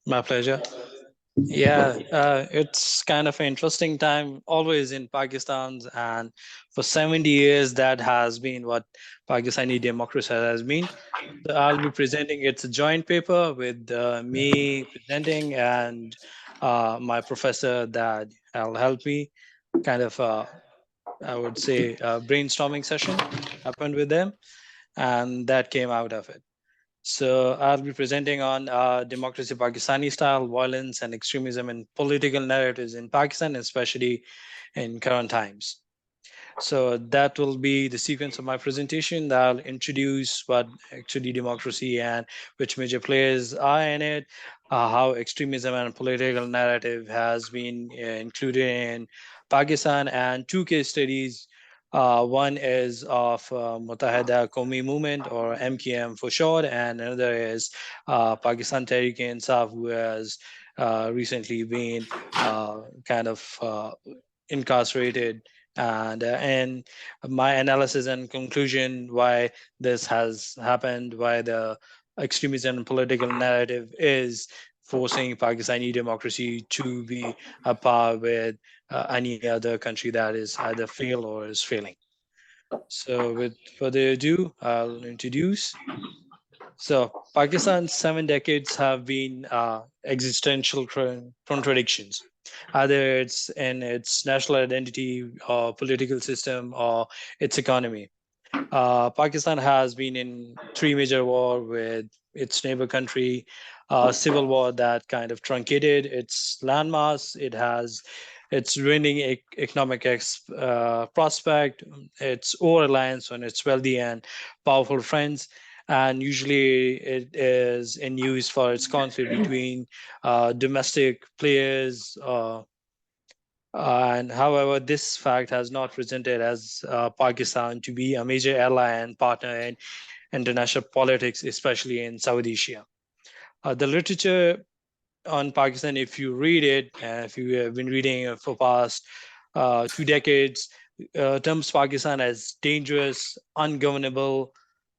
My pleasure. Yeah, it's kind of an interesting time always in Pakistan, and for 70 years that has been what Pakistani democracy has been. So I'll be presenting. It's a joint paper with me presenting and my professor that will help me. Kind of, I would say, a brainstorming session happened with them, and that came out of it. So I'll be presenting on democracy Pakistani style, violence and extremism and political narratives in Pakistan, especially in current times. So that will be the sequence of my presentation. I'll introduce what actually democracy and which major players are in it, how extremism and political narrative has been included in Pakistan, and two case studies. One is of Mutahida Qawmi Movement, or MKM for short, and another is Pakistan Tehreek-e-Insaf, who has recently been kind of incarcerated, and my analysis and conclusion why this has happened, why the extremism and political narrative is forcing Pakistani democracy to be a par with any other country that is either failed or is failing. So with further ado, I'll introduce. So Pakistan's 7 decades have been existential contradictions. Either it's in its national identity or political system or its economy. Pakistan has been in three major wars with its neighbor country, civil war that kind of truncated its landmass. It has its ruining economic prospect, its over-reliance on its wealthy and powerful friends, and usually it is in use for its conflict between domestic players. And however, this fact has not presented as Pakistan to be a major ally and partner in international politics, especially in South Asia. The literature on Pakistan, if you read it, if you have been reading it for past 2 decades, terms Pakistan as dangerous, ungovernable,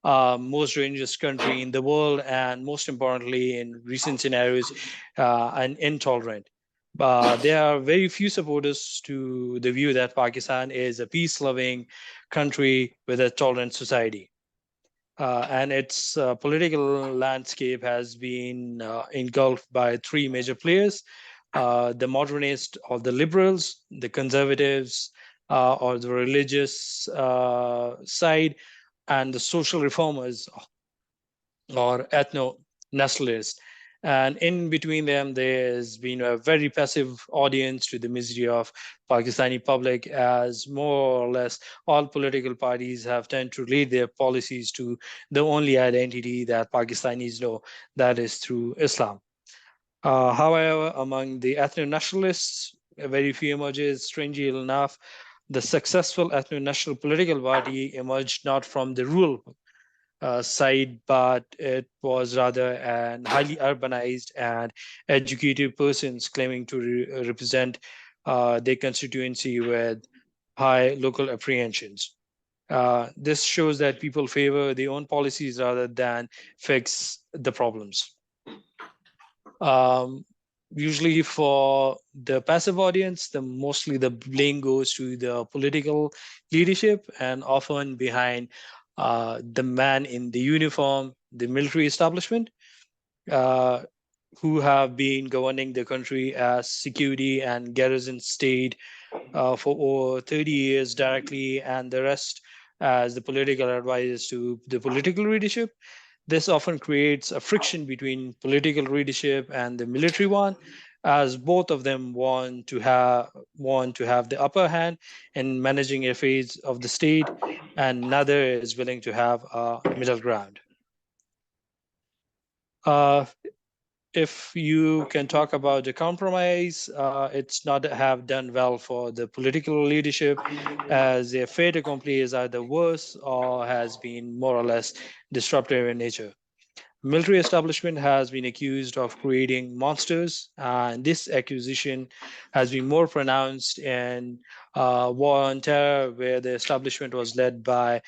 most dangerous country in the world, and most importantly, in recent scenarios, and intolerant. There are very few supporters to the view that Pakistan is a peace-loving country with a tolerant society. And its political landscape has been engulfed by three major players: the modernists or the liberals, the conservatives or the religious side, and the social reformers or ethno nationalists. And in between them, there's been a very passive audience to the misery of Pakistani public, as more or less all political parties have tended to lead their policies to the only identity that Pakistanis know, that is through Islam. However, among the ethno-nationalists, very few emerges. Strangely enough, the successful ethno-national political party emerged not from the rural side, but it was rather an highly urbanized and educated persons claiming to represent their constituency with high local apprehensions. This shows that people favor their own policies rather than fix the problems. Um, Usually for the passive audience, mostly the blame goes to the political leadership, and often behind the man in the uniform, the military establishment, uh, who have been governing the country as security and garrison state for over 30 years directly, and the rest as the political advisors to the political leadership. This often creates a friction between political leadership and the military one, as both of them want to have the upper hand in managing affairs of the state, and neither is willing to have a middle ground. Uh, if you can talk about the compromise, it's not have done well for the political leadership, as their fait accompli is either worse or has been more or less disruptive in nature. Military establishment has been accused of creating monsters, and this accusation has been more pronounced in War on Terror, where the establishment was led by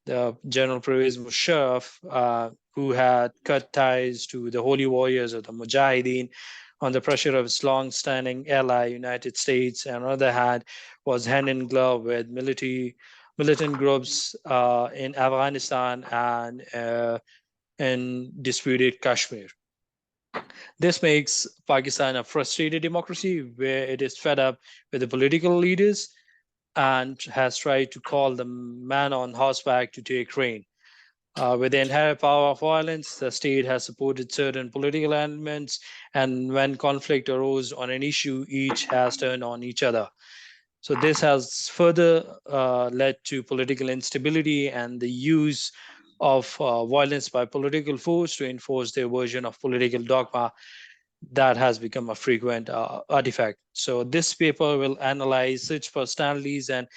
the General Pervez Musharraf, who had cut ties to the holy warriors of the Mujahideen on the pressure of its long-standing ally, United States, and on the other hand, was hand in glove with militant groups in Afghanistan and in disputed Kashmir. This makes Pakistan a frustrated democracy where it is fed up with the political leaders and has tried to call the man on horseback to take reign. With the inherent power of violence, the state has supported certain political elements, and when conflict arose on an issue, each has turned on each other. So this has further led to political instability and the use of violence by political force to enforce their version of political dogma that has become a frequent artifact. So this paper will analyze such personalities and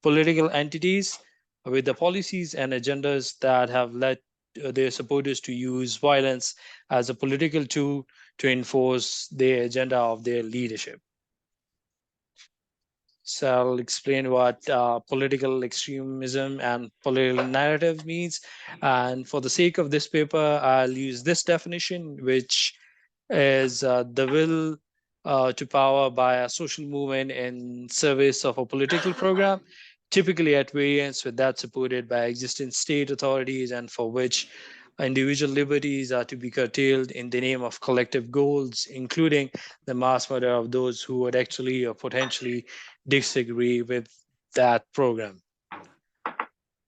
political entities with the policies and agendas that have led their supporters to use violence as a political tool to enforce the agenda of their leadership. So I'll explain what political extremism and political narrative means. And for the sake of this paper, I'll use this definition, which is the will to power by a social movement in service of a political program, typically at variance with that supported by existing state authorities and for which individual liberties are to be curtailed in the name of collective goals, including the mass murder of those who would actually or potentially disagree with that program.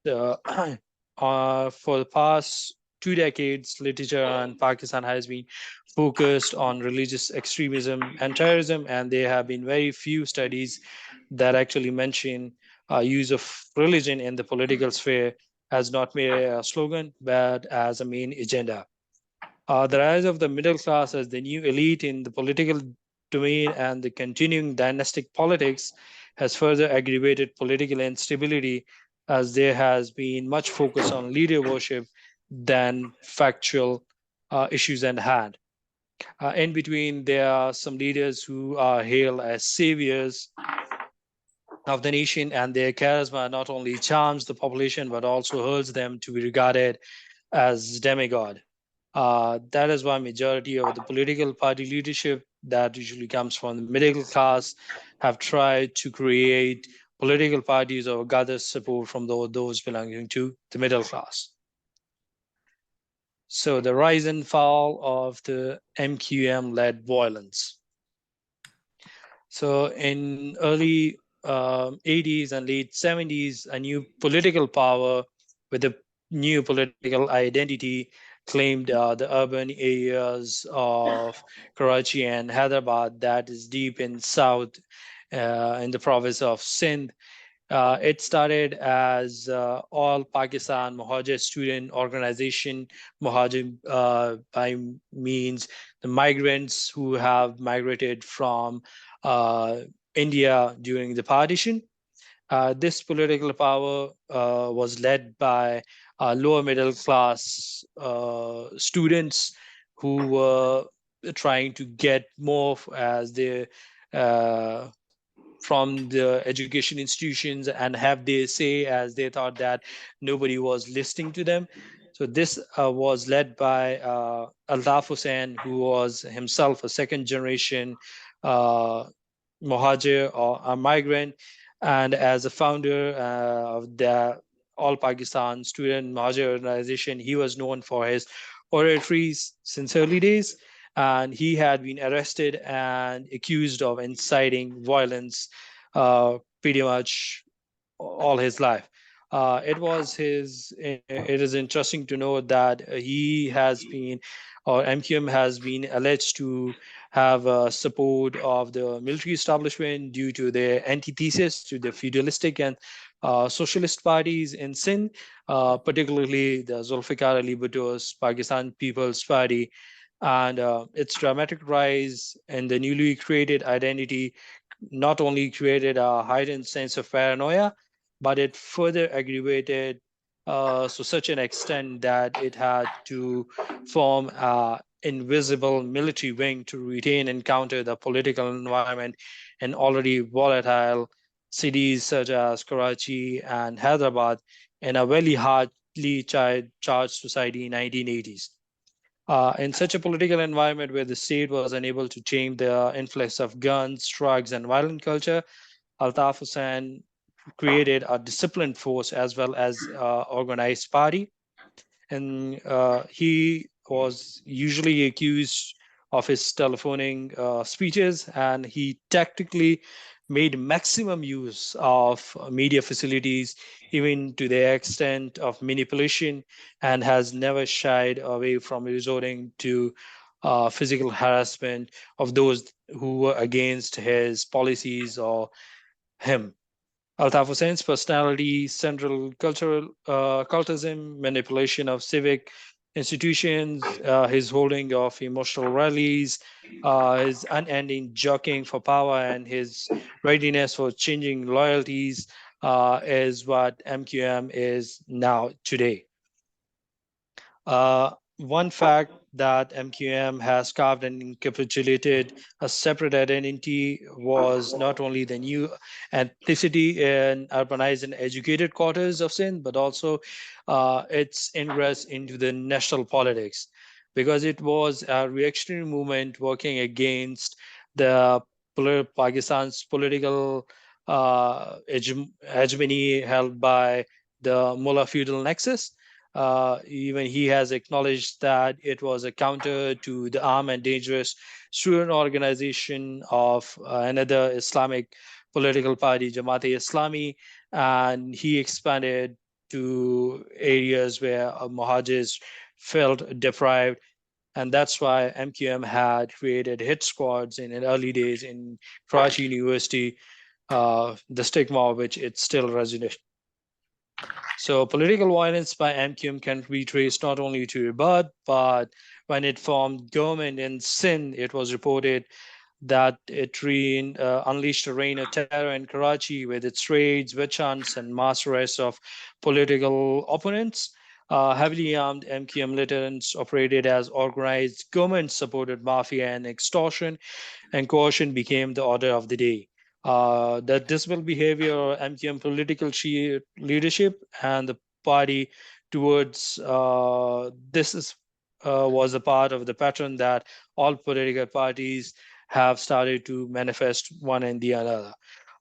Uh, for the past 2 decades, literature on Pakistan has been focused on religious extremism and terrorism, and there have been very few studies that actually mention use of religion in the political sphere as not mere a slogan, but as a main agenda. The rise of the middle class as the new elite in the political domain and the continuing dynastic politics has further aggravated political instability as there has been much focus on leader worship than factual issues at hand. In between, there are some leaders who are hailed as saviors of the nation, and their charisma not only charms the population but also hurls them to be regarded as demigod. That is why majority of the political party leadership that usually comes from the middle class have tried to create political parties or gather support from those belonging to the middle class. So the rise and fall of the MQM-led violence. So in early 80s and late 70s, a new political power with a new political identity claimed the urban areas of Karachi and Hyderabad that is deep in south in the province of Sindh. It started as All Pakistan Muhajir Student Organization. Muhajir by means the migrants who have migrated from uh, India during the partition. This political power was led by lower middle class students who were trying to get more as their uh, from the education institutions and have their say as they thought that nobody was listening to them. So this was led by Altaf Hussain, who was himself a second generation uh, Mohajir or a migrant, and as a founder of the All Pakistan Student Mohajir Organization, he was known for his oratories since early days, and he had been arrested and accused of inciting violence pretty much all his life. It is interesting to know that he has been, or MQM has been alleged to have support of the military establishment due to their antithesis to the feudalistic and socialist parties in Sindh, particularly the Zulfikar Ali Bhutto's Pakistan People's Party, and its dramatic rise and the newly created identity not only created a heightened sense of paranoia, but it further aggravated to such an extent that it had to form an invisible military wing to retain and counter the political environment in already volatile cities such as Karachi and Hyderabad in a very hard politically charged society in 1980s. In such a political environment where the state was unable to tame the influx of guns, drugs, and violent culture, Altaf Hussain created a disciplined force as well as organized party, and he was usually accused of his telephoning speeches, and he tactically made maximum use of media facilities, even to the extent of manipulation, and has never shied away from resorting to physical harassment of those who were against his policies or him. Altaf Hussein's personality, central cultural cultism, manipulation of civic institutions, his holding of emotional rallies, his unending jockeying for power, and his readiness for changing loyalties is what MQM is now today. One fact that MQM has carved and encapsulated a separate identity was not only the new ethnicity in urbanized and educated quarters of Sindh, but also its ingress into the national politics, because it was a reactionary movement working against the Pakistan's political hegemony held by the Mullah feudal nexus. Even he has acknowledged that it was a counter to the armed and dangerous student organization of another Islamic political party, Jamaat-e Islami, and he expanded to areas where Muhajirs felt deprived. And that's why MQM had created hit squads in early days in Karachi University, the stigma of which it still resonates. So political violence by MQM can be traced not only to AVERT, but when it formed government in Sindh, it was reported that it unleashed a reign of terror in Karachi with its raids, witch hunts, and mass arrests of political opponents. Heavily armed MQM militants operated as organized government-supported mafia, and extortion and coercion became the order of the day. That dismal behavior of MQM political leadership and the party towards was a part of the pattern that all political parties have started to manifest one and the other.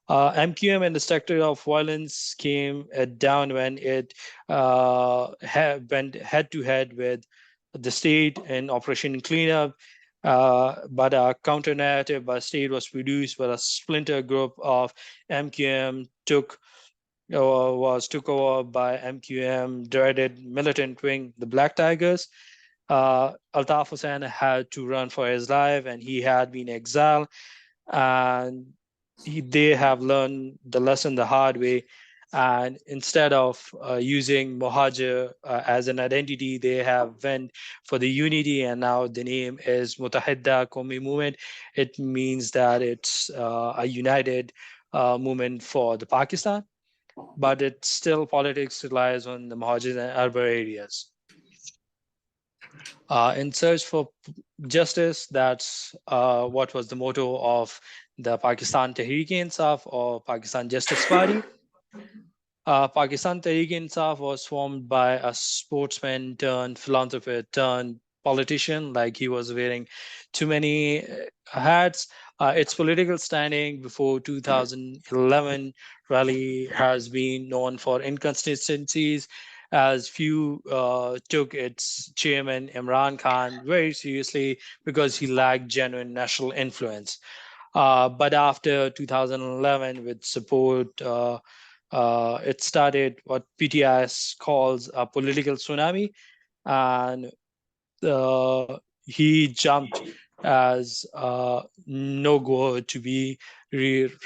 MQM and the sector of violence came down when it went head to head with the state in Operation Cleanup. But a counter narrative by state was produced where a splinter group of MQM took over by MQM dreaded militant wing, the Black Tigers. Altaf Hussain had to run for his life, and he had been exiled, and they have learned the lesson the hard way. And instead of using Mohajir as an identity, they have went for the unity, and now the name is Mutahidda Qawmi Movement. It means that it's a united movement for the Pakistan, but it's still politics relies on the Mohajir and urban areas. In search for justice, that's what was the motto of the Pakistan Tehreek-e-Insaf or Pakistan Justice Party. Pakistan Tehreek-e-Insaf was formed by a sportsman turned philanthropist turned politician, like he was wearing too many hats. Its political standing before 2011 rally has been known for inconsistencies, as few took its chairman Imran Khan very seriously because he lacked genuine national influence. But after 2011, with support, it started what PTIS calls a political tsunami, and he jumped as no-go to be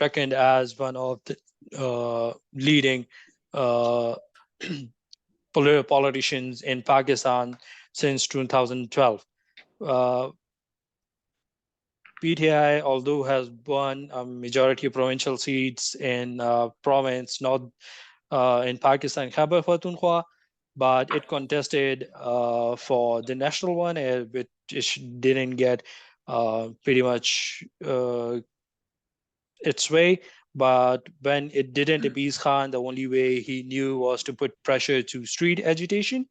reckoned as one of the leading uh, politicians in Pakistan since 2012. PTI, although has won a majority of provincial seats in province not in Pakistan, Khyber Pakhtunkhwa, but it contested for the national one, which didn't get pretty much its way. But when it didn't appease Khan, the only way he knew was to put pressure to street agitation.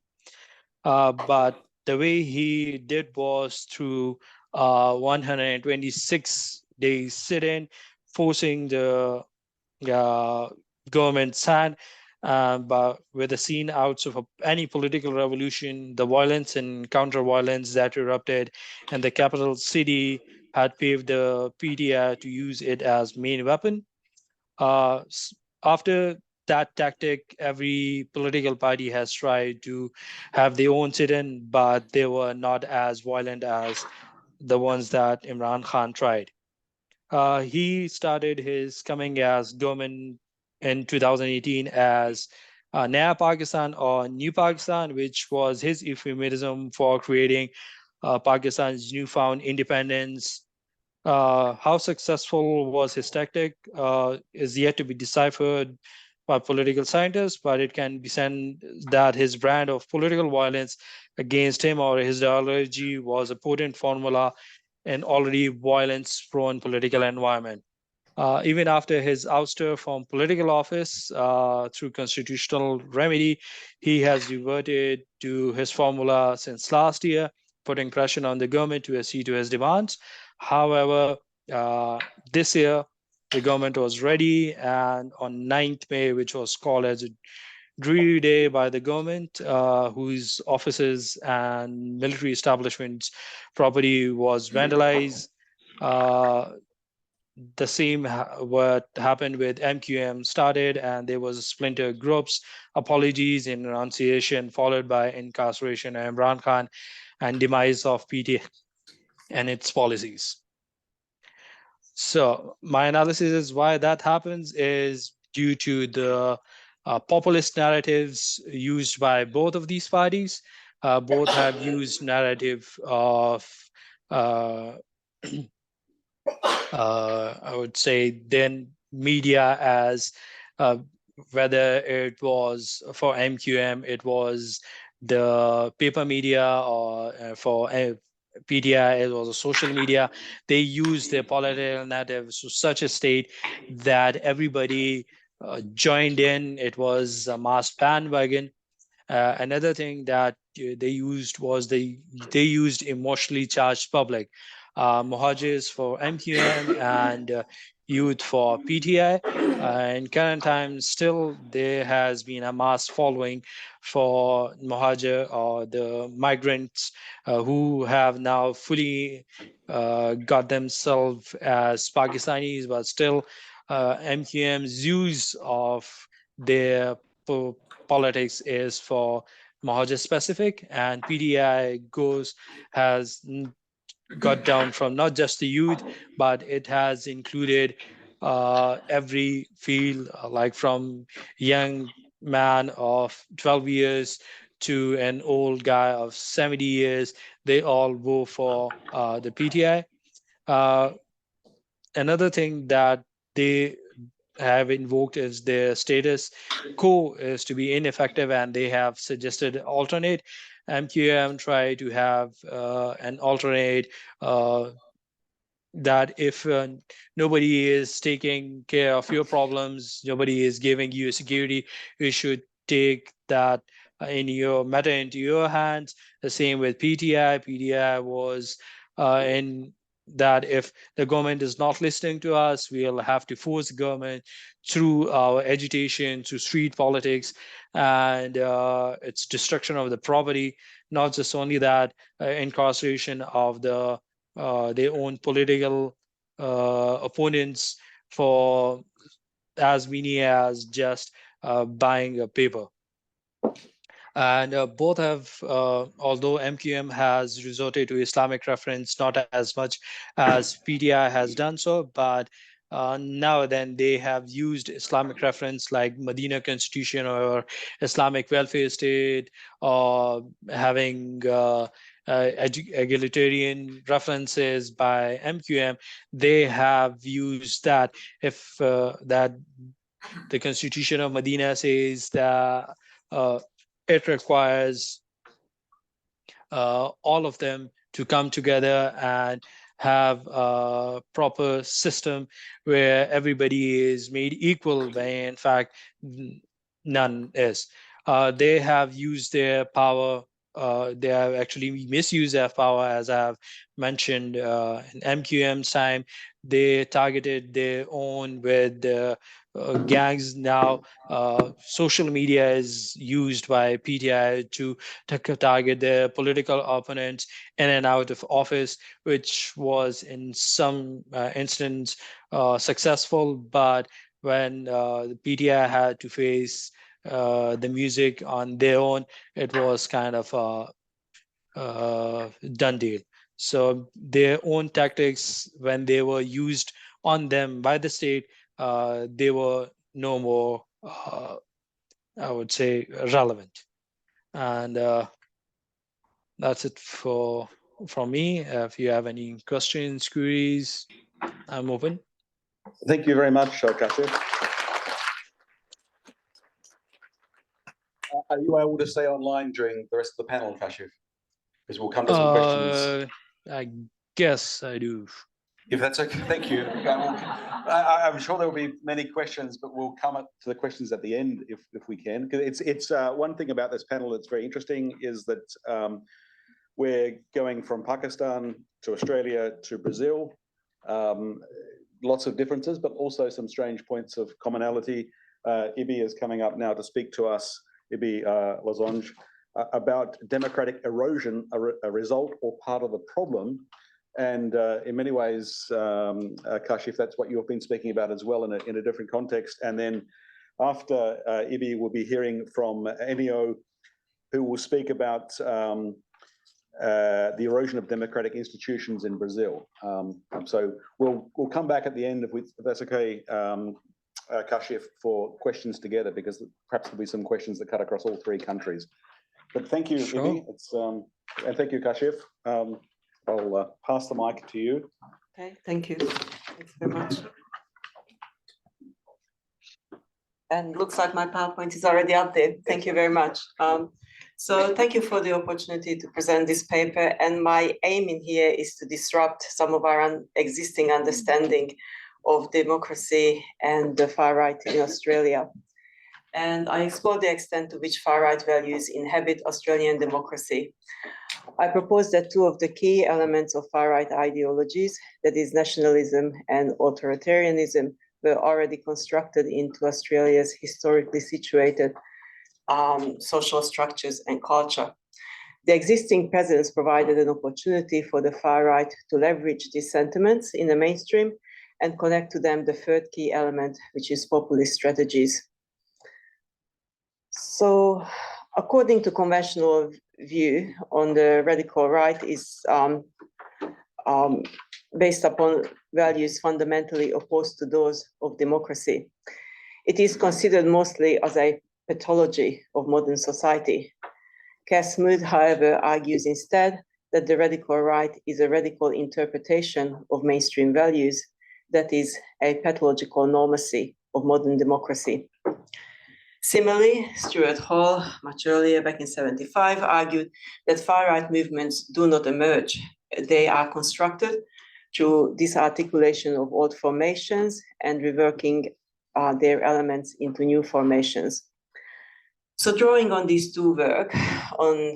But the way he did was through 126 days sit-in, forcing the uh, government's hand. But with the scene outs of any political revolution, the violence and counter-violence that erupted in the capital city had paved the PDI to use it as main weapon. Uh, After that tactic, every political party has tried to have their own sit-in, but they were not as violent as the ones that Imran Khan tried. He started his coming as government in 2018 as Naya Pakistan or New Pakistan, which was his euphemism for creating Pakistan's newfound independence. How successful was his tactic is yet to be deciphered by political scientists, but it can be said that his brand of political violence against him or his ideology was a potent formula in already violence-prone political environment. Even after his ouster from political office through constitutional remedy, he has reverted to his formula since last year, putting pressure on the government to accede to his demands. However, uh, this year, the government was ready, and on 9th May, which was called as a dreary day by the government, whose offices and military establishments' property was vandalized. Uh, the same what happened with MQM started, and there was splinter groups, apologies and renunciation, followed by incarceration of Imran Khan and demise of PT and its policies. So my analysis is why that happens is due to the populist narratives used by both of these parties. Both have used narrative of uh, I would say then media as uh, whether it was for MQM, it was the paper media, or for PDI, it was a social media. They used their political narratives to such a state that everybody joined in. It was a mass bandwagon. Another thing that they used was they used emotionally charged public, muhajirs for MQM and youth for PTI. In current times, still there has been a mass following for muhajir or the migrants who have now fully got themselves as Pakistanis, but still MQM's use of their politics is for Mahaja specific, and PDI goes has got down from not just the youth, but it has included every field, like from young man of 12 years to an old guy of 70 years. They all go for the PTI. Uh, Another thing that they have invoked is their status quo is to be ineffective, and they have suggested alternate. MQM try to have an alternate that if nobody is taking care of your problems, nobody is giving you security, you should take that in your matter into your hands. The same with PTI. PTI was in that if the government is not listening to us, we'll have to force the government through our agitation, through street politics, and its destruction of the property. Not just only that, incarceration of their own political opponents for as many as just buying a paper. And both have, although MQM has resorted to Islamic reference not as much as PTI has done so, but now and then they have used Islamic reference like Medina Constitution or Islamic welfare state, or having egalitarian references by MQM. They have used that if that the Constitution of Medina says that uh, it requires all of them to come together and have a proper system where everybody is made equal, when in fact none is. They have used their power. They have actually misused their power, as I have mentioned in MQM's time. They targeted their own with gangs. Now social media is used by PTI to target their political opponents in and out of office, which was in some instance successful. But when the PTI had to face the music on their own, it was kind of a done deal. So their own tactics, when they were used on them by the state, they were no more, I would say, relevant. And that's it from me. If you have any questions, queries, I'm open. Thank you very much, Kashif. Are you able to stay online during the rest of the panel, Kashif? Because we'll come to some questions. I guess I do. If that's okay, thank you. I'm sure there will be many questions, but we'll come up to the questions at the end if we can. Because it's one thing about this panel that's very interesting is that we're going from Pakistan to Australia to Brazil. Lots of differences, but also some strange points of commonality. Ibi is coming up now to speak to us, Ibi Losoncz, about democratic erosion, a result or part of the problem. And in many ways, Kashif, that's what you've been speaking about as well in a different context. And then after Ibi, we'll be hearing from Enio, who will speak about the erosion of democratic institutions in Brazil. So we'll come back at the end, if that's okay, Kashif, for questions together, because perhaps there'll be some questions that cut across all three countries. But thank you, Sure. Ibi, and thank you, Kashif. I'll pass the mic to you. Okay, thank you. Thanks very much. And looks like my PowerPoint is already up there. Thank you very much. So thank you for the opportunity to present this paper. And my aim in here is to disrupt some of our existing understanding of democracy and the far right in Australia. And I explore the extent to which far right values inhabit Australian democracy. I propose that two of the key elements of far right ideologies, that is nationalism and authoritarianism, were already constructed into Australia's historically situated social structures and culture. The existing presence provided an opportunity for the far right to leverage these sentiments in the mainstream and connect to them the third key element, which is populist strategies. So, according to conventional view on the radical right is based upon values fundamentally opposed to those of democracy. It is considered mostly as a pathology of modern society. Cass Smoot, however, argues instead that the radical right is a radical interpretation of mainstream values, that is a pathological normacy of modern democracy. Similarly, Stuart Hall, much earlier, back in 1975, argued that far-right movements do not emerge. They are constructed through disarticulation of old formations and reworking their elements into new formations. So drawing on these two work, the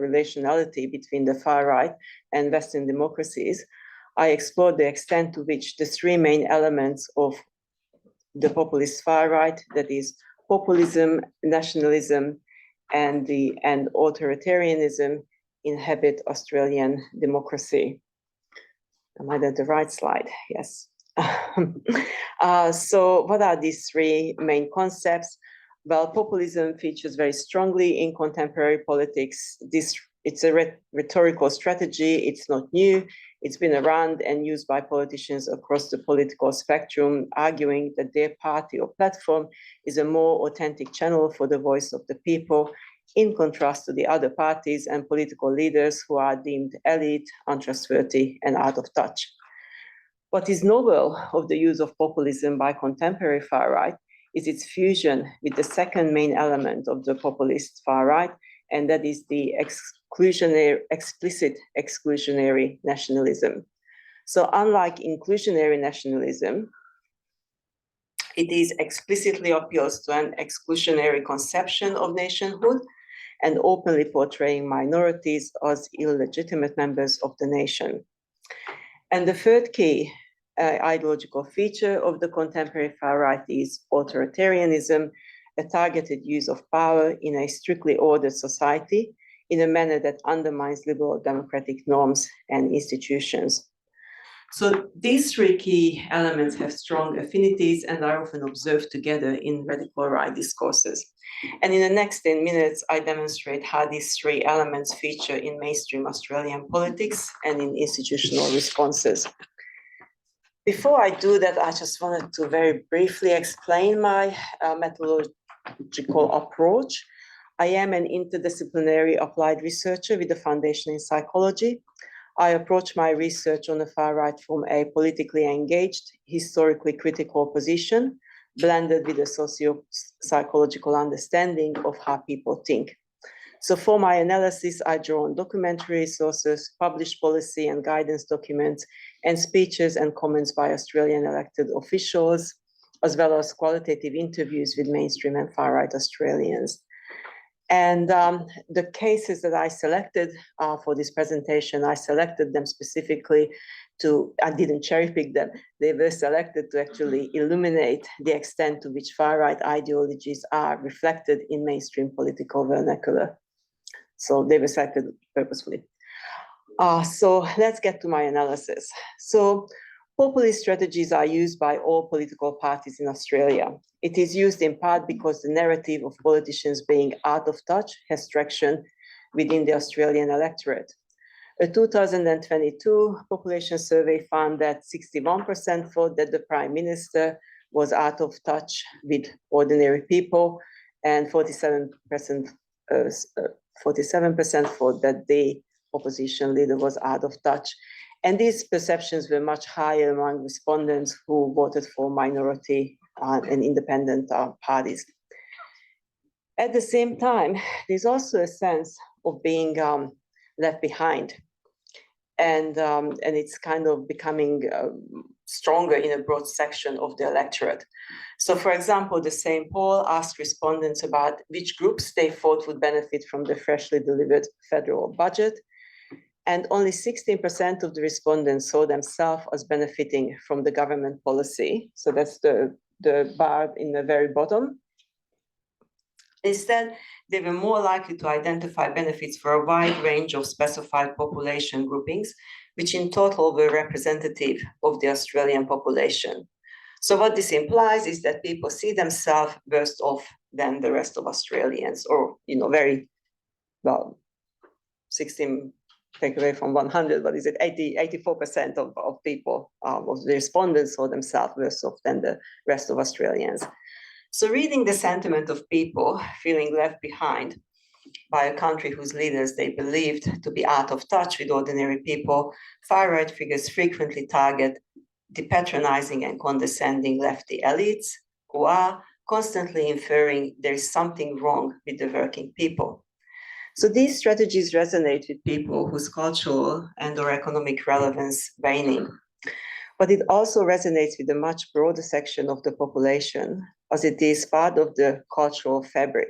relationality between the far-right and Western democracies, I explored the extent to which the three main elements of the populist far right, that is populism, nationalism, and authoritarianism, inhabit Australian democracy. Am I at the right slide? Yes. So what are these three main concepts? Well, populism features very strongly in contemporary politics. It's a rhetorical strategy. It's not new. It's been around and used by politicians across the political spectrum, arguing that their party or platform is a more authentic channel for the voice of the people, in contrast to the other parties and political leaders who are deemed elite, untrustworthy, and out of touch. What is novel of the use of populism by contemporary far right is its fusion with the second main element of the populist far right, and that is the explicit exclusionary nationalism. So unlike inclusionary nationalism, it is explicitly appeals to an exclusionary conception of nationhood and openly portraying minorities as illegitimate members of the nation. And the third key ideological feature of the contemporary far right is authoritarianism, a targeted use of power in a strictly ordered society in a manner that undermines liberal democratic norms and institutions. So these three key elements have strong affinities and are often observed together in radical right discourses. And in the next 10 minutes, I demonstrate how these three elements feature in mainstream Australian politics and in institutional responses. Before I do that, I just wanted to very briefly explain my methodological approach. I am an interdisciplinary applied researcher with a foundation in psychology. I approach my research on the far right from a politically engaged, historically critical position, blended with a socio-psychological understanding of how people think. So for my analysis, I draw on documentary sources, published policy and guidance documents, and speeches and comments by Australian elected officials, as well as qualitative interviews with mainstream and far-right Australians. And the cases that I selected for this presentation, I selected them specifically I didn't cherry pick them, they were selected to actually illuminate the extent to which far-right ideologies are reflected in mainstream political vernacular. So they were selected purposefully. So let's get to my analysis. So populist strategies are used by all political parties in Australia. It is used in part because the narrative of politicians being out of touch has traction within the Australian electorate. A 2022 population survey found that 61% thought that the Prime Minister was out of touch with ordinary people, and 47% thought that the opposition leader was out of touch. And these perceptions were much higher among respondents who voted for minority and independent parties. At the same time, there's also a sense of being left behind. And it's kind of becoming stronger in a broad section of the electorate. So for example, the same poll asked respondents about which groups they thought would benefit from the freshly delivered federal budget. And only 16% of the respondents saw themselves as benefiting from the government policy. So that's the bar in the very bottom. Instead, they were more likely to identify benefits for a wide range of specified population groupings, which in total were representative of the Australian population. So what this implies is that people see themselves worse off than the rest of Australians, or, very, 16, take away from 100, what is it, 84% of people, of the respondents saw themselves worse off than the rest of Australians. So reading the sentiment of people feeling left behind by a country whose leaders they believed to be out of touch with ordinary people, far-right figures frequently target the patronizing and condescending lefty elites who are constantly inferring there is something wrong with the working people. So these strategies resonate with people whose cultural and/or economic relevance waning. But it also resonates with a much broader section of the population, as it is part of the cultural fabric,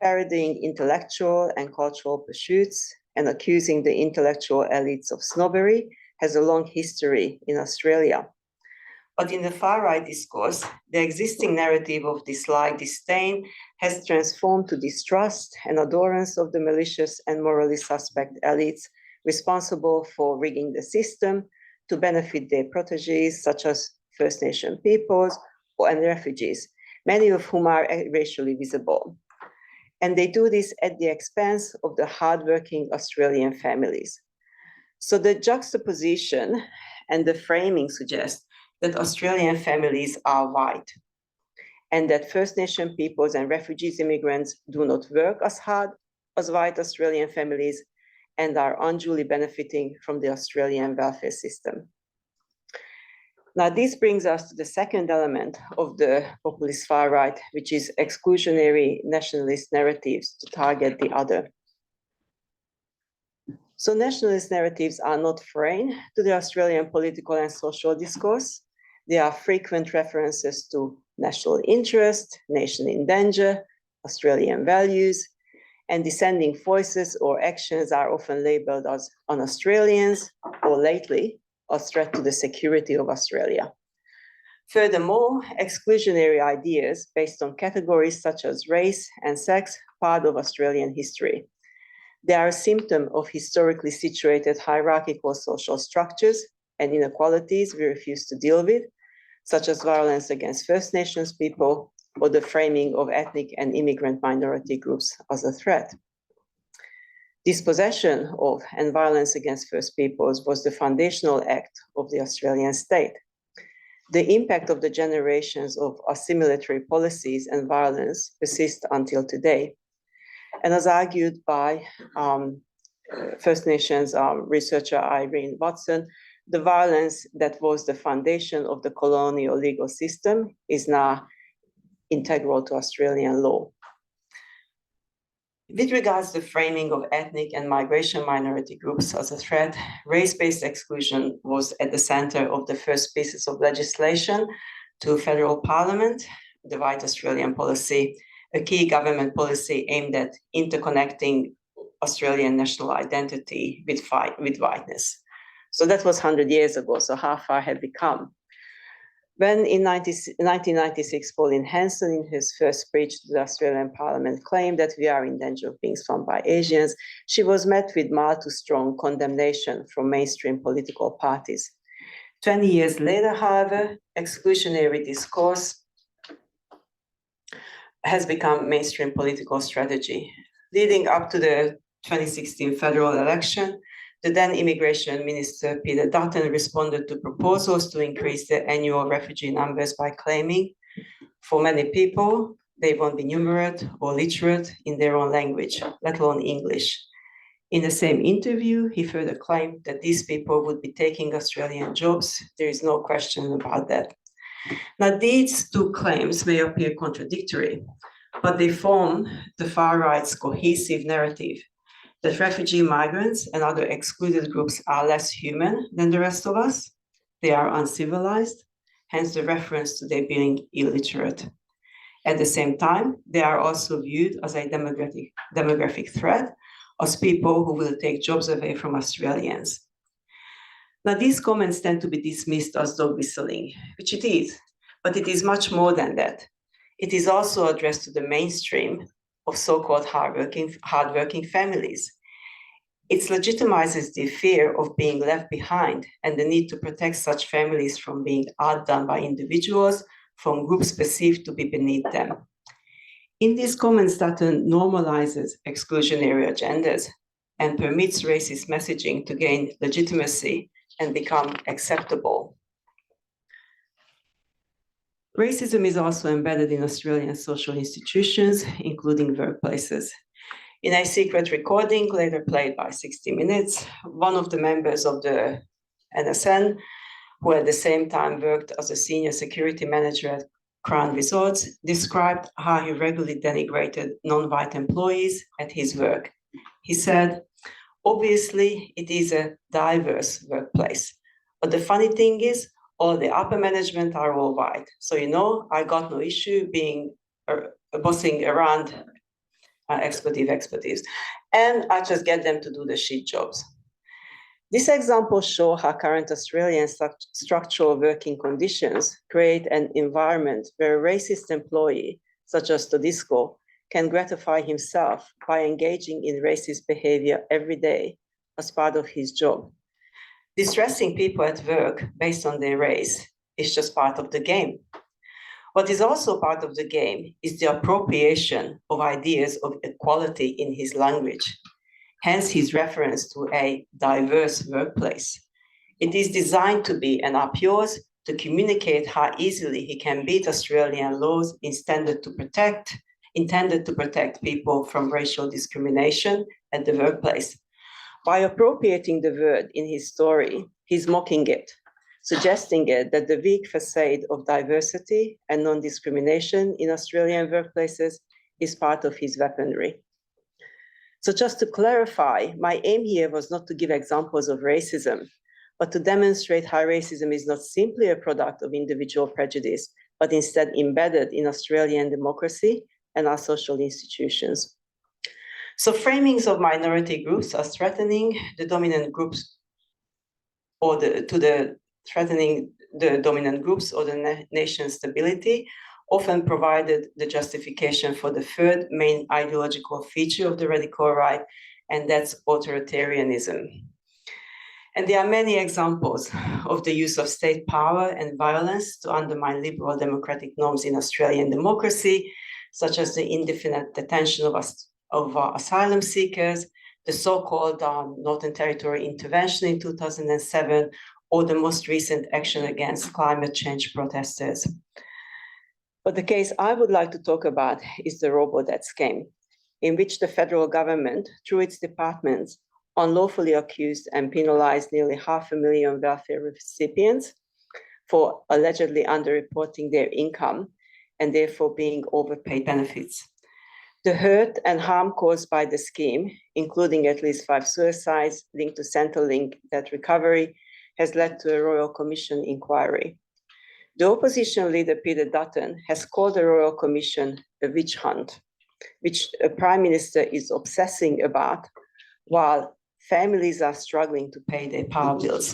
parodying intellectual and cultural pursuits and accusing the intellectual elites of snobbery has a long history in Australia. But in the far-right discourse, the existing narrative of dislike, disdain has transformed to distrust and adorance of the malicious and morally suspect elites responsible for rigging the system to benefit their proteges, such as First Nation peoples and refugees, many of whom are racially visible. And they do this at the expense of the hardworking Australian families. So the juxtaposition and the framing suggest that Australian families are white, and that First Nation peoples and refugees immigrants do not work as hard as white Australian families and are unduly benefiting from the Australian welfare system. Now, this brings us to the second element of the populist far right, which is exclusionary nationalist narratives to target the other. So nationalist narratives are not foreign to the Australian political and social discourse. There are frequent references to national interest, nation in danger, Australian values, and dissenting voices or actions are often labeled as un-Australians or lately as threat to the security of Australia. Furthermore, exclusionary ideas based on categories such as race and sex part of Australian history. They are a symptom of historically situated hierarchical social structures and inequalities we refuse to deal with, such as violence against First Nations people or the framing of ethnic and immigrant minority groups as a threat. Dispossession of and violence against First Peoples was the foundational act of the Australian state. The impact of the generations of assimilatory policies and violence persists until today. And as argued by First Nations researcher Irene Watson, the violence that was the foundation of the colonial legal system is now integral to Australian law. With regards to the framing of ethnic and migration minority groups as a threat, race-based exclusion was at the center of the first pieces of legislation to federal parliament, the White Australian Policy, a key government policy aimed at interconnecting Australian national identity with whiteness. So that was 100 years ago, so how far have we come? When in 1996, Pauline Hanson, in his first speech to the Australian Parliament, claimed that we are in danger of being swamped by Asians, she was met with mild to strong condemnation from mainstream political parties. 20 years later, however, exclusionary discourse has become mainstream political strategy. Leading up to the 2016 federal election, the then Immigration Minister Peter Dutton responded to proposals to increase the annual refugee numbers by claiming, for many people, they won't be numerate or literate in their own language, let alone English. In the same interview, he further claimed that these people would be taking Australian jobs. There is no question about that. Now, these two claims may appear contradictory, but they form the far right's cohesive narrative that refugee migrants and other excluded groups are less human than the rest of us. They are uncivilized, hence the reference to their being illiterate. At the same time, they are also viewed as a demographic threat, as people who will take jobs away from Australians. Now, these comments tend to be dismissed as dog whistling, which it is, but it is much more than that. It is also addressed to the mainstream of so-called hardworking families. It legitimizes the fear of being left behind and the need to protect such families from being outdone by individuals from groups perceived to be beneath them. In these comments, Dutton normalizes exclusionary agendas and permits racist messaging to gain legitimacy and become acceptable. Racism is also embedded in Australian social institutions, including workplaces. In a secret recording later played by 60 Minutes, one of the members of the NSN, who at the same time worked as a senior security manager at Crown Resorts, described how he regularly denigrated non-white employees at his work. He said, "Obviously, it is a diverse workplace, but the funny thing is, all the upper management are all white. So, I got no issue being bossing around expertise. And I just get them to do the shit jobs." This example shows how current Australian structural working conditions create an environment where a racist employee, such as Todisco, can gratify himself by engaging in racist behavior every day as part of his job. Distressing people at work based on their race is just part of the game. What is also part of the game is the appropriation of ideas of equality in his language, hence his reference to a diverse workplace. It is designed to be an up yours to communicate how easily he can beat Australian laws intended to protect people from racial discrimination at the workplace. By appropriating the word in his story, he's mocking it, suggesting that the weak facade of diversity and non-discrimination in Australian workplaces is part of his weaponry. So just to clarify, my aim here was not to give examples of racism, but to demonstrate how racism is not simply a product of individual prejudice, but instead embedded in Australian democracy and our social institutions. So framings of minority groups as threatening the dominant groups or threatening the dominant groups or the nation's stability often provided the justification for the third main ideological feature of the radical right, and that's authoritarianism. And there are many examples of the use of state power and violence to undermine liberal democratic norms in Australian democracy, such as the indefinite detention of asylum seekers, the so-called Northern Territory intervention in 2007, or the most recent action against climate change protesters. But the case I would like to talk about is the robo-debt scheme, in which the federal government, through its departments, unlawfully accused and penalized nearly 500,000 welfare recipients for allegedly underreporting their income and therefore being overpaid benefits. The hurt and harm caused by the scheme, including at least 5 suicides linked to Centrelink debt recovery, has led to a Royal Commission inquiry. The opposition leader, Peter Dutton, has called the Royal Commission a witch hunt, which a Prime Minister is obsessing about while families are struggling to pay their power bills.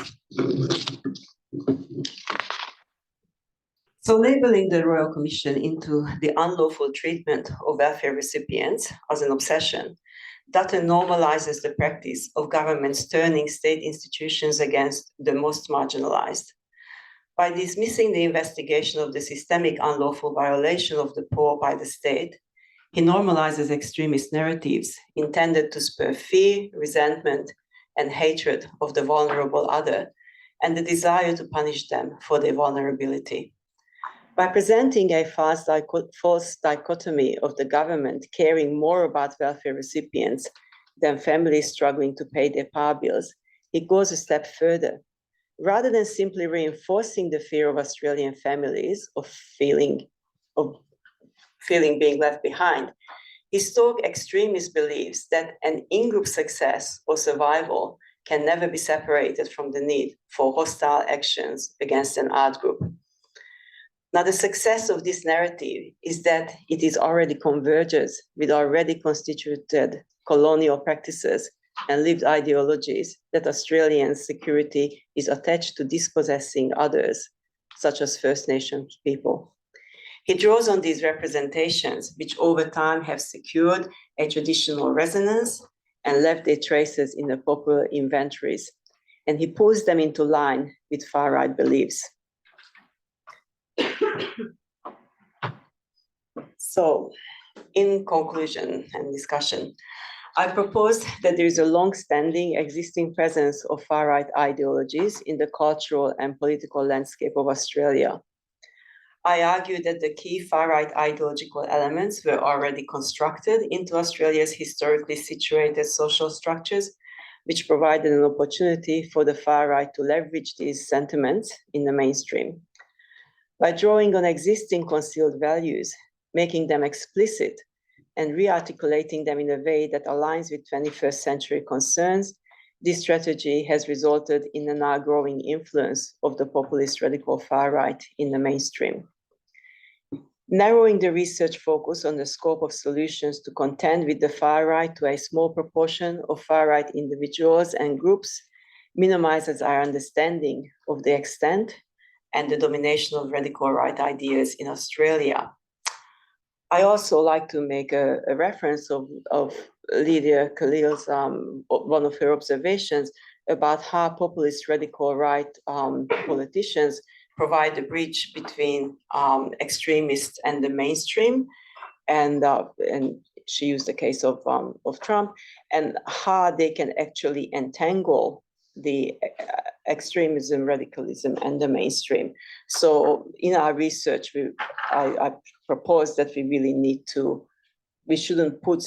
So labeling the Royal Commission into the unlawful treatment of welfare recipients as an obsession, Dutton normalizes the practice of governments turning state institutions against the most marginalized. By dismissing the investigation of the systemic unlawful violation of the poor by the state, he normalizes extremist narratives intended to spur fear, resentment, and hatred of the vulnerable other, and the desire to punish them for their vulnerability. By presenting a false dichotomy of the government caring more about welfare recipients than families struggling to pay their power bills, he goes a step further. Rather than simply reinforcing the fear of Australian families of feeling being left behind, his stark extremist believes that an in-group success or survival can never be separated from the need for hostile actions against an out-group. Now, the success of this narrative is that it already converges with already constituted colonial practices and lived ideologies that Australian security is attached to dispossessing others, such as First Nations people. He draws on these representations, which over time have secured a traditional resonance and left their traces in the popular inventories, and he pulls them into line with far-right beliefs. So, in conclusion and discussion, I propose that there is a long-standing existing presence of far-right ideologies in the cultural and political landscape of Australia. I argue that the key far-right ideological elements were already constructed into Australia's historically situated social structures, which provided an opportunity for the far-right to leverage these sentiments in the mainstream. By drawing on existing concealed values, making them explicit, and re-articulating them in a way that aligns with 21st century concerns, this strategy has resulted in a now growing influence of the populist radical far-right in the mainstream. Narrowing the research focus on the scope of solutions to contend with the far-right to a small proportion of far-right individuals and groups minimizes our understanding of the extent and the domination of radical right ideas in Australia. I also like to make a reference of Lydia Khalil's, one of her observations about how populist radical right politicians provide a bridge between extremists and the mainstream, and she used the case of Trump, and how they can actually entangle the extremism, radicalism, and the mainstream. So in our research, I propose that we shouldn't put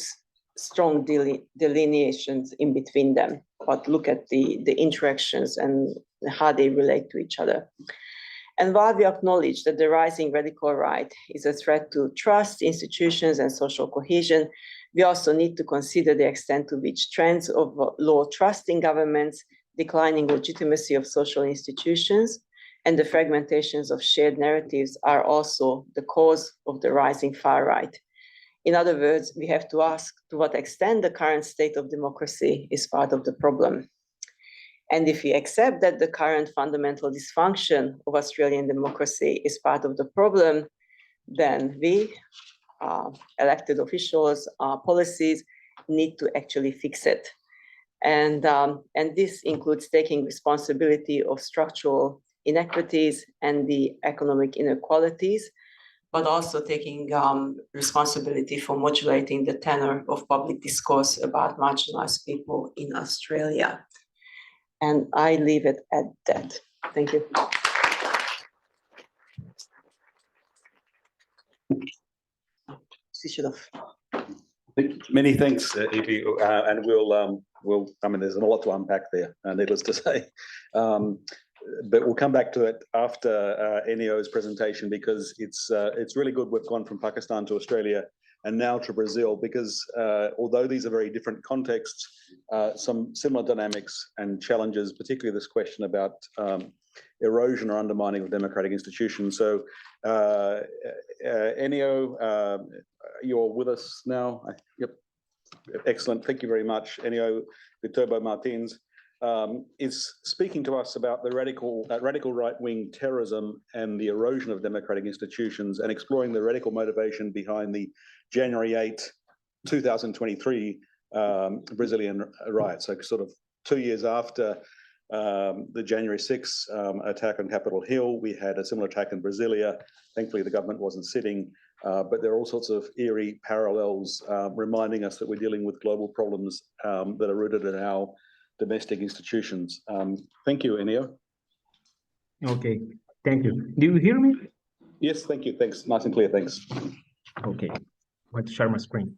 strong delineations in between them, but look at the interactions and how they relate to each other. And while we acknowledge that the rising radical right is a threat to trust, institutions, and social cohesion, We also need to consider the extent to which trends of low trust in governments, declining legitimacy of social institutions, and the fragmentations of shared narratives are also the cause of the rising far right. In other words, we have to ask to what extent the current state of democracy is part of the problem. And if we accept that the current fundamental dysfunction of Australian democracy is part of the problem, then we, elected officials, policies, need to actually fix it. And this includes taking responsibility of structural inequities and the economic inequalities, but also taking responsibility for modulating the tenor of public discourse about marginalized people in Australia. And I leave it at that. Thank you. Many thanks, Evie, and we'll. I mean, there's a lot to unpack there, needless to say. But we'll come back to it after Enio's presentation, because it's really good we've gone from Pakistan to Australia and now to Brazil, because although these are very different contexts, some similar dynamics and challenges, particularly this question about erosion or undermining of democratic institutions. So Enio, you're with us now. Yep, excellent. Thank you very much. Enio Viterbo Martins is speaking to us about the radical right-wing terrorism and the erosion of democratic institutions, and exploring the radical motivation behind the January 8, 2023 Brazilian riots. So sort of 2 years after the January 6 attack on Capitol Hill, we had a similar attack in Brasilia. Thankfully, the government wasn't sitting, but there are all sorts of eerie parallels reminding us that we're dealing with global problems that are rooted in our domestic institutions. Thank you, Enio. Okay, thank you. Do you hear me? Yes, thank you. Thanks, nice and clear. Thanks. Okay, I'm going to share my screen.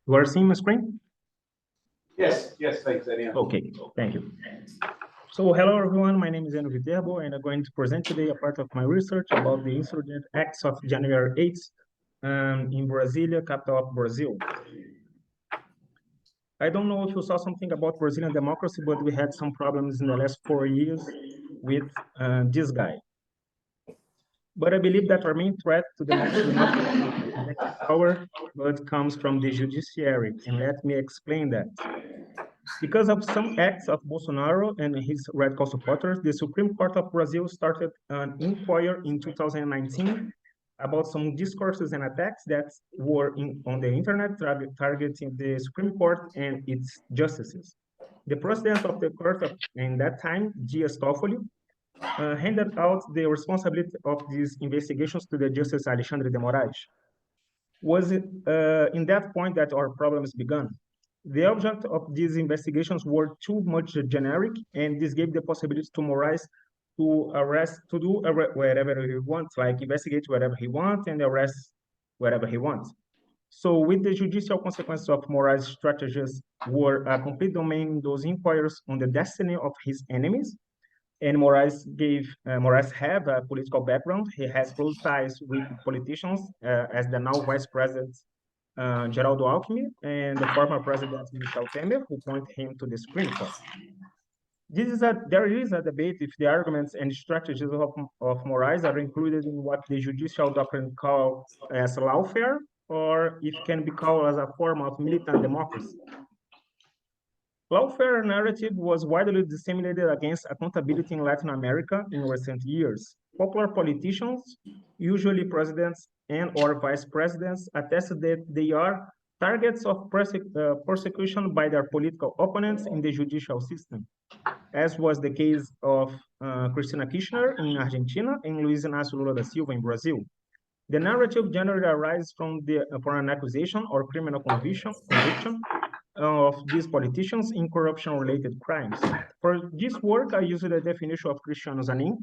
You are seeing my screen? Yes, thanks, Enio. Okay, thank you. So hello everyone, my name is Enio Viterbo, and I'm going to present today a part of my research about the insurgent acts of January 8th in Brasilia, capital of Brazil. I don't know if you saw something about Brazilian democracy, but we had some problems in the last 4 years with this guy. But I believe that our main threat to democracy is not from power, but comes from the judiciary, and let me explain that. Because of some acts of Bolsonaro and his radical supporters, the Supreme Court of Brazil started an inquiry in 2019 about some discourses and attacks that were on the internet targeting the Supreme Court and its justices. The president of the court in that time, Dias Toffoli, handed out the responsibility of these investigations to the Justice Alexandre de Moraes. Was it in that point that our problems began? The object of these investigations were too much generic, and this gave the possibility to Moraes to arrest, to do whatever he wants, like investigate whatever he wants and arrest whatever he wants. So with the judicial consequences of Moraes' strategies were a complete domain in those inquiries on the destiny of his enemies. And Moraes have a political background. He has close ties with politicians, as the now Vice President Geraldo Alckmin and the former President Michel Temer, who appointed him to the Supreme Court. There is a debate if the arguments and strategies of Moraes are included in what the judicial doctrine calls as lawfare, or if can be called as a form of militant democracy. Lawfare narrative was widely disseminated against accountability in Latin America in recent years. Popular politicians, usually presidents and or vice presidents, attested that they are targets of persecution by their political opponents in the judicial system, as was the case of Cristina Kirchner in Argentina and Luiz Inácio Lula da Silva in Brazil. The narrative generally arises from an accusation or criminal conviction of these politicians in corruption-related crimes. For this work, I used the definition of Cristiano Zanin.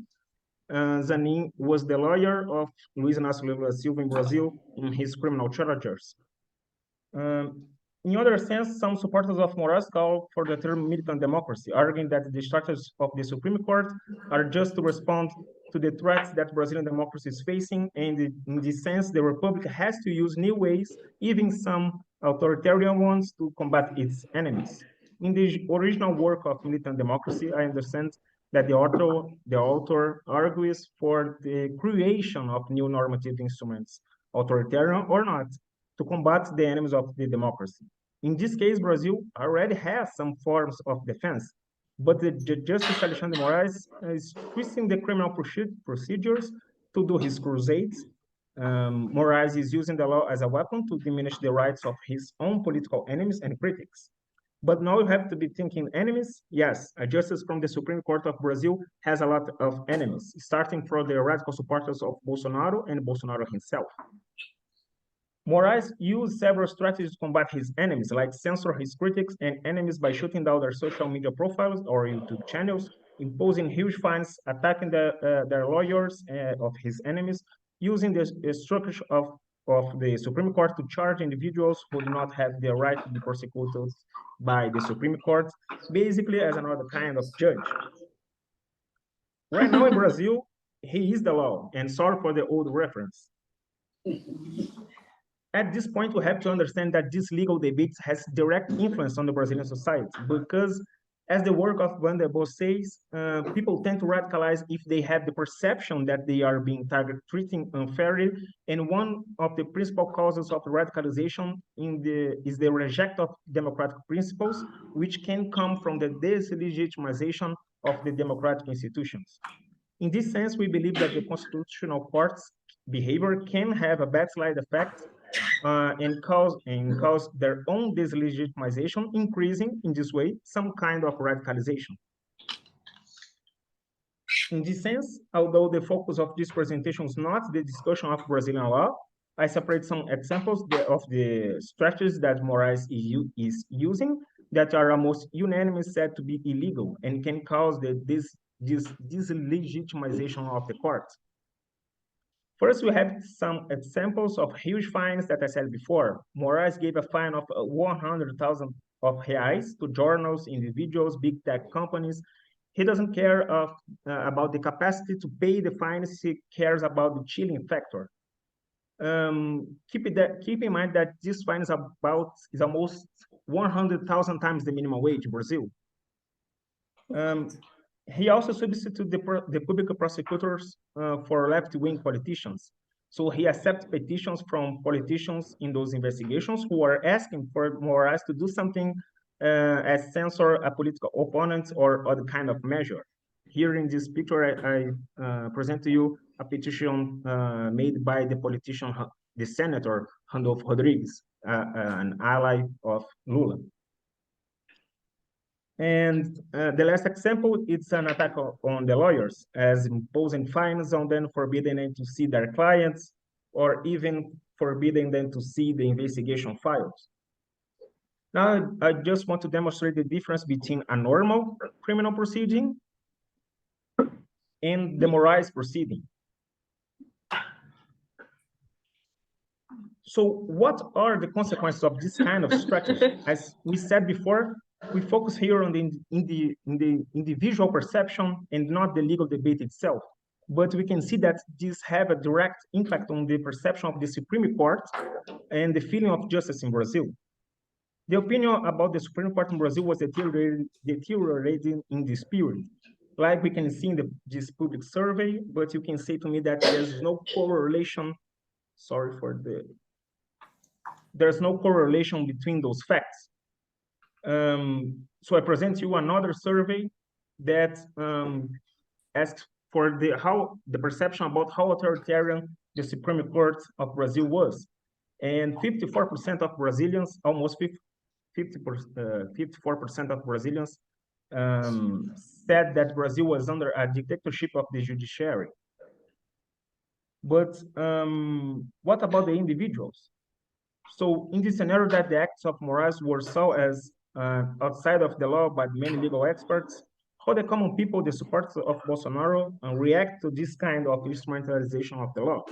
Zanin was the lawyer of Luiz Inácio Lula da Silva in Brazil in his criminal charges. In other sense, some supporters of Moraes call for the term militant democracy, arguing that the structures of the Supreme Court are just to respond to the threats that Brazilian democracy is facing, and in this sense, the Republic has to use new ways, even some authoritarian ones, to combat its enemies. In the original work of militant democracy, I understand that the author argues for the creation of new normative instruments, authoritarian or not, to combat the enemies of the democracy. In this case, Brazil already has some forms of defense, but the Justice Alexandre de Moraes is twisting the criminal procedures to do his crusades. Moraes is using the law as a weapon to diminish the rights of his own political enemies and critics. But now you have to be thinking enemies. Yes, a justice from the Supreme Court of Brazil has a lot of enemies, starting from the radical supporters of Bolsonaro and Bolsonaro himself. Moraes used several strategies to combat his enemies, like censor his critics and enemies by shutting down their social media profiles or YouTube channels, imposing huge fines, attacking their lawyers of his enemies, using the structure of the Supreme Court to charge individuals who do not have the right to be prosecuted by the Supreme Court, basically as another kind of judge. Right now in Brazil, he is the law, and sorry for the old reference. At this point, we have to understand that this legal debate has direct influence on the Brazilian society, because as the work of Viterbo says, people tend to radicalize if they have the perception that they are being treated unfairly, and one of the principal causes of radicalization is the rejection of democratic principles, which can come from the delegitimization of the democratic institutions. In this sense, we believe that the constitutional court's behavior can have a backslide effect and cause their own delegitimization, increasing in this way some kind of radicalization. In this sense, although the focus of this presentation is not the discussion of Brazilian law, I separate some examples of the strategies that Moraes is using that are almost unanimously said to be illegal and can cause this delegitimization of the court. First, we have some examples of huge fines that I said before. Moraes gave a fine of 100,000 of reais to journals, individuals, big tech companies. He doesn't care about the capacity to pay the fines. He cares about the chilling factor. Keep in mind that this fine is almost 100,000 times the minimum wage in Brazil. He also substituted the public prosecutors for left-wing politicians. So he accepts petitions from politicians in those investigations who are asking for Moraes to do something as censor a political opponent or other kind of measure. Here in this picture, I present to you a petition made by the politician, the senator, Randolfo Rodrigues, an ally of Lula. And the last example, it's an attack on the lawyers, as imposing fines on them, forbidding them to see their clients, or even forbidding them to see the investigation files. Now, I just want to demonstrate the difference between a normal criminal proceeding and the Moraes proceeding. So what are the consequences of this kind of strategy? As we said before, we focus here on the individual perception and not the legal debate itself. But we can see that these have a direct impact on the perception of the Supreme Court and the feeling of justice in Brazil. The opinion about the Supreme Court in Brazil was deteriorating in this period. Like we can see in this public survey, but you can say to me that there's no correlation, there's no correlation between those facts. So I present you another survey that asks for the perception about how authoritarian the Supreme Court of Brazil was. And 54% of Brazilians, almost 54% of Brazilians said that Brazil was under a dictatorship of the judiciary. But what about the individuals? So in this scenario that the acts of Moraes were saw as outside of the law by many legal experts, how the common people, the supporters of Bolsonaro, react to this kind of instrumentalization of the law?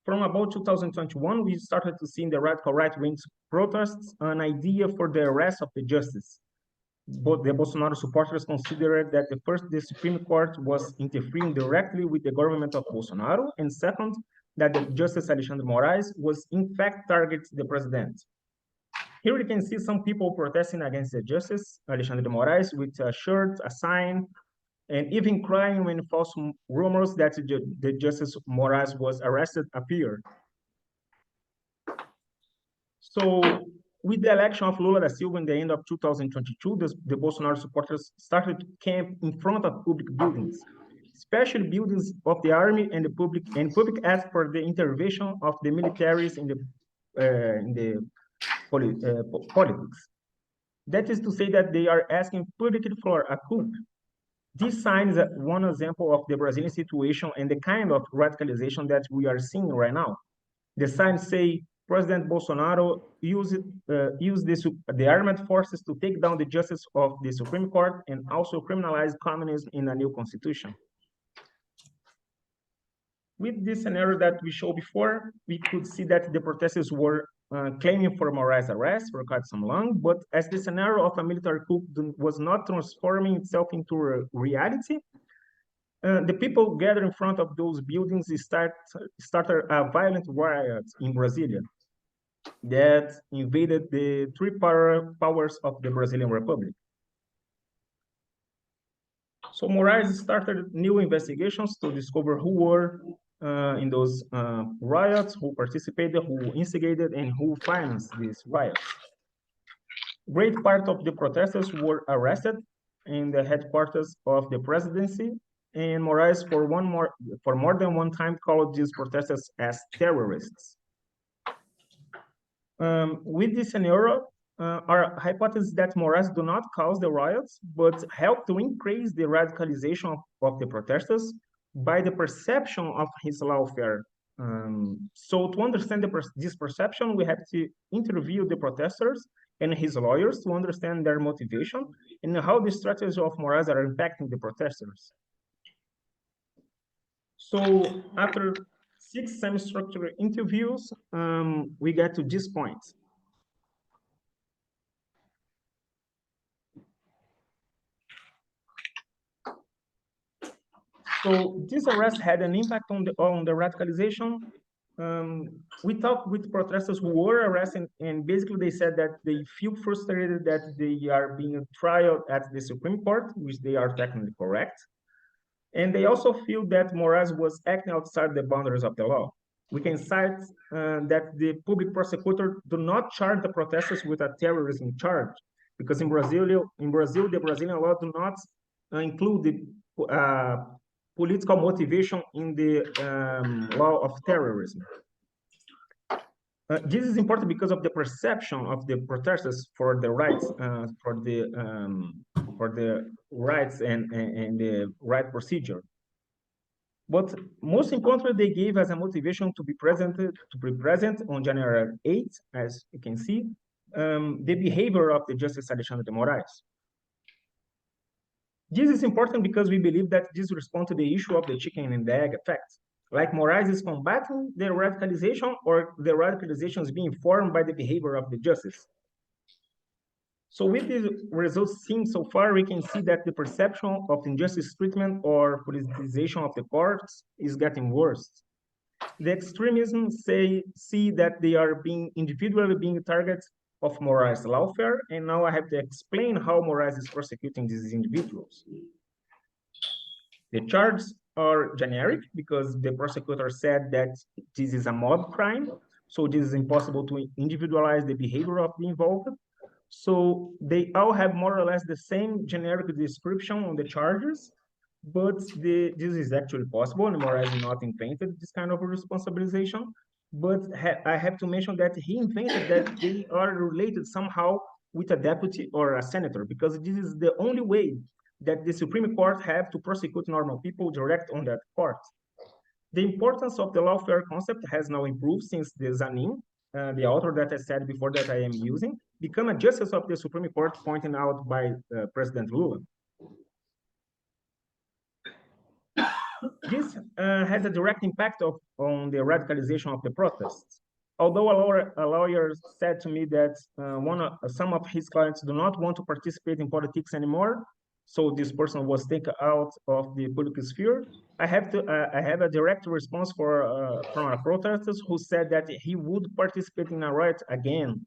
From about 2021, we started to see in the radical right-wing protests an idea for the arrest of the justice. But the Bolsonaro supporters considered that the Supreme Court was interfering directly with the government of Bolsonaro, and second, that the Justice Alexandre Moraes was in fact targeting the president. Here we can see some people protesting against the Justice Alexandre Moraes with a shirt, a sign, and even crying when false rumors that the Justice Moraes was arrested appeared. So with the election of Lula da Silva in the end of 2022, the Bolsonaro supporters started to camp in front of public buildings, especially buildings of the army and the public asked for the intervention of the militaries in the politics. That is to say that they are asking publicly for a coup. This sign is one example of the Brazilian situation and the kind of radicalization that we are seeing right now. The signs say President Bolsonaro used the armed forces to take down the justice of the Supreme Court and also criminalize communism in a new constitution. With this scenario that we showed before, we could see that the protesters were claiming for Moraes' arrest for quite some long, but as the scenario of a military coup was not transforming itself into a reality, the people gathered in front of those buildings started a violent riot in Brasilia that invaded the three powers of the Brazilian Republic. So Moraes started new investigations to discover who were in those riots, who participated, who instigated, and who financed these riots. Great part of the protesters were arrested in the headquarters of the presidency, and Moraes for more than one time called these protesters as terrorists. With this scenario, our hypothesis is that Moraes do not cause the riots, but help to increase the radicalization of the protesters by the perception of his lawfare. So to understand this perception, we have to interview the protesters and his lawyers to understand their motivation and how the strategies of Moraes are impacting the protesters. So after 6 semi-structured interviews, we get to this point. So this arrest had an impact on the radicalization. We talked with protesters who were arrested, and basically they said that they feel frustrated that they are being tried at the Supreme Court, which they are technically correct. And they also feel that Moraes was acting outside the boundaries of the law. We can cite that the public prosecutor do not charge the protesters with a terrorism charge, because in Brazil, the Brazilian law do not include the political motivation in the law of terrorism. This is important because of the perception of the protesters for the rights, for the rights and the right procedure. But most importantly, they gave as a motivation to be present on January 8th, as you can see, the behavior of the Justice Alexandre de Moraes. This is important because we believe that this responds to the issue of the chicken and the egg effect. Like Moraes is combating the radicalization, or the radicalization is being formed by the behavior of the justice. So with the results seen so far, we can see that the perception of injustice treatment or politicization of the courts is getting worse. The extremism see that they are individually being targets of Moraes' lawfare, and now I have to explain how Moraes is prosecuting these individuals. The charges are generic because the prosecutor said that this is a mob crime, so this is impossible to individualize the behavior of the involved. So they all have more or less the same generic description on the charges, but this is actually possible, and Moraes not invented this kind of responsabilization. But I have to mention that he invented that they are related somehow with a deputy or a senator, because this is the only way that the Supreme Court have to prosecute normal people direct on that court. The importance of the lawfare concept has now improved since the Zanin, the author that I said before that I am using, become a justice of the Supreme Court pointed out by President Lula. This has a direct impact on the radicalization of the protests. Although a lawyer said to me that some of his clients do not want to participate in politics anymore, so this person was taken out of the public sphere, I have a direct response from a protester who said that he would participate in a riot again,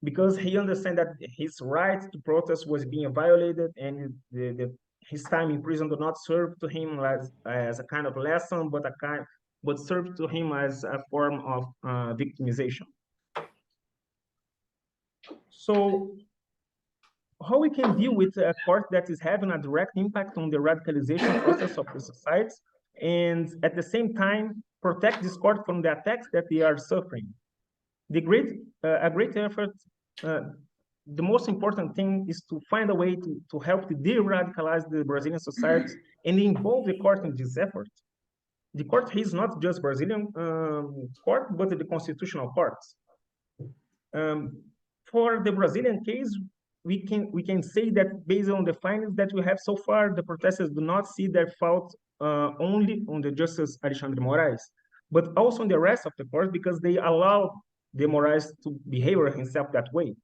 because he understands that his right to protest was being violated, and his time in prison did not serve to him as a kind of lesson, but served to him as a form of victimization. So how we can deal with a court that is having a direct impact on the radicalization process of the society, and at the same time protect this court from the attacks that they are suffering? A great effort, the most important thing is to find a way to help to de-radicalize the Brazilian society and involve the court in this effort. The court is not just Brazilian court, but the constitutional courts. For the Brazilian case, we can say that based on the findings that we have so far, the protesters do not see their fault only on the Justice Alexandre Moraes, but also on the rest of the court, because they allow the Moraes to behave himself that way.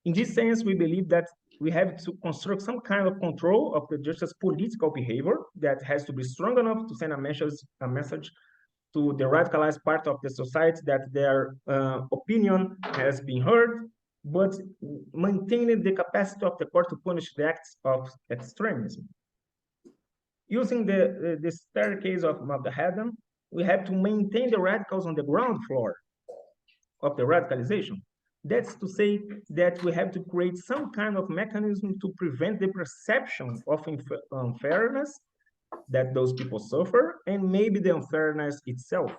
In this sense, we believe that we have to construct some kind of control of the justice political behavior that has to be strong enough to send a message to the radicalized part of the society that their opinion has been heard, but maintaining the capacity of the court to punish the acts of extremism. Using the staircase of Haddam, we have to maintain the radicals on the ground floor of the radicalization. That's to say that we have to create some kind of mechanism to prevent the perception of unfairness that those people suffer, and maybe the unfairness itself.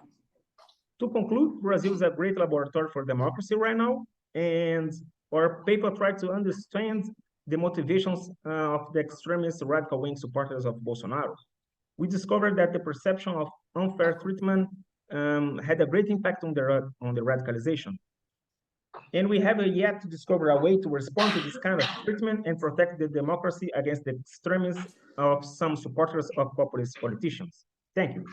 To conclude, Brazil is a great laboratory for democracy right now, and our paper tried to understand the motivations of the extremist radical wing supporters of Bolsonaro. We discovered that the perception of unfair treatment had a great impact on the radicalization. And we have yet to discover a way to respond to this kind of treatment and protect the democracy against the extremism of some supporters of populist politicians. Thank you.